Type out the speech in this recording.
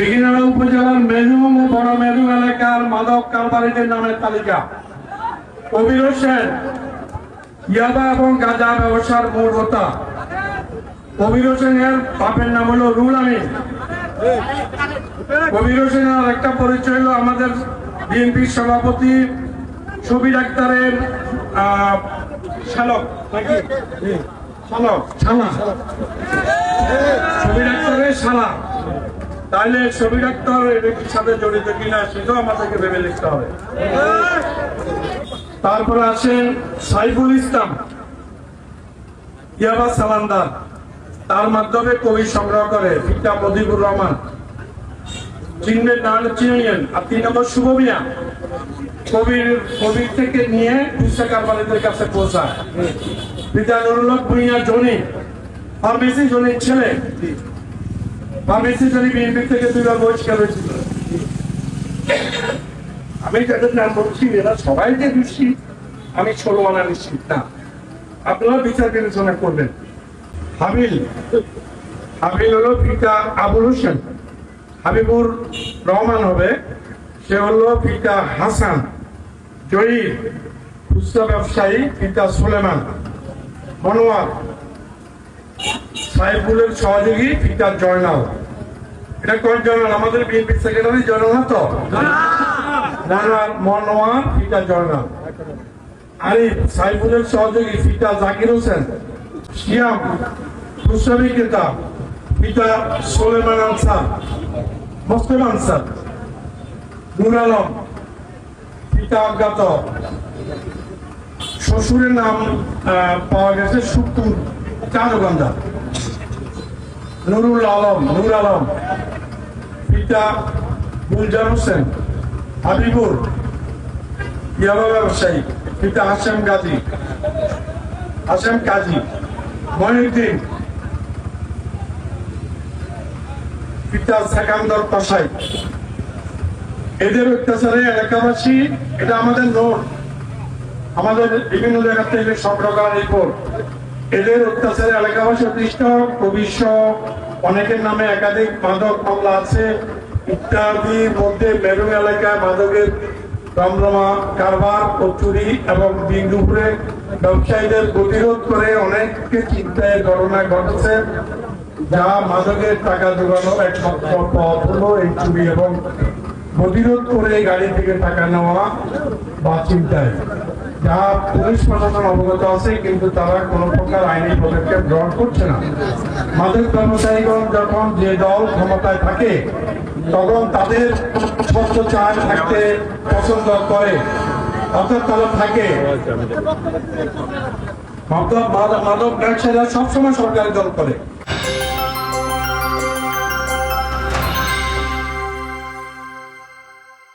দীঘিনালা উপজেলার মেরুম ও বড় মেরুম এলাকার মাদক কারবারিদের নামের তালিকা। কবির হোসেন ইয়াবা এবং গাঁজা ব্যবসার মূল হোতা। কবির হোসেনের বাপের নাম হলো রুহুল আমিন। কবির হোসেনের একটা পরিচয় হলো আমাদের বিএনপির সভাপতি শফিক আক্তারের শালক নাকি শফিক আক্তারের শালা। তাহলে শফিক আক্তার এর সাথে জড়িত কিনা সেটাও আমাদেরকে ভেবে লিখতে হবে। তারপরে আছেন সাইফুল ইসলাম ইয়াবা সালান্দার, তার মাধ্যমে কবি সংগ্রহ করে। পিতা মজিবুর রহমান চিনবেন না চিনেন। আর 3 নম্বর শুভ মিয়া, কবির থেকে নিয়ে দুসরা কারবারিদের কাছে পৌঁছায়। পিতা নুরুল হক ভূঁইয়া জনি, ফার্মেসি জনির ছেলে। ফার্মেসি জনি বিএনপি থেকে 2 বার বহিষ্কার হয়েছিল। আমি যাদের নাম বলছি এরা সবাই যে দোষী আমি 16 আনা নিশ্চিত না, আপনারা বিচার বিবেচনা করবেন। হাবিল হলো পিতা আবুল হোসেন, হাবিবুর রহমান হবে, সে হলো পিতা হাসান। জয়ীর খুচরা ব্যবসায়ী, পিতা সুলেমান। মনোয়ার সাইফুলের সহযোগী, পিতা জয়নাল। এটা কোন জয়নাল? আমাদের বিএনপি সেক্রেটারি জয়নাল না তো? মনোয়ার পিতা জয়নাল। আরিফ সাইফুলের সহযোগী, পিতা জাকির হোসেন। শিয়াম খুচরা বিক্রেতা, পিতা সুলেমান আনসার মুসলিম আনসার। নূর আলম পিতা অজ্ঞাত, শ্বশুরের নাম পাওয়া গেছে সুকুর চারুগন্ধা। নূর আলম পিতা গুলজার হোসেন। হাবিবুর ইয়াবা ব্যবসায়ী, পিতা হাশেম কাজী। মহিউদ্দিন পিতা সেকান্দর কসাই। এদের অত্যাচারে এলাকাবাসী, এটা আমাদের নোট, আমাদের বিভিন্ন জায়গা থেকে সংগ্রহ করা রিপোর্ট। এদের অত্যাচারে এলাকাবাসী অতিষ্ঠ। কবির অনেকের নামে একাধিক মাদক মামলা আছে। ইত্যাদির মধ্যে মেরুম এলাকায় মাদকের রমরমা কারবার ও চুরি এবং দিন দুপুরে ব্যবসায়ীদের প্রতিরোধ করে অনেককে চিন্তায় ঘটনা ঘটেছে, যা মাদকের টাকা জোগানোর একমাত্র পথ হলো এই চুরি এবং প্রতিরোধ করে গাড়ি থেকে টাকা নেওয়া বা চিন্তায়, যা পুলিশ প্রশাসন অবগত আছে, কিন্তু তারা কোনো প্রকার আইনি পদক্ষেপ গ্রহণ করছে না। মাদক ব্যবসায়ীগণ যখন যে দল ক্ষমতায় থাকে তখন তাদের স্বচ্ছ চাল থাকতে পছন্দ করে, অর্থাৎ তারা থাকে। মাদক ব্যবসায়ীরা সবসময় সরকারি দল করে।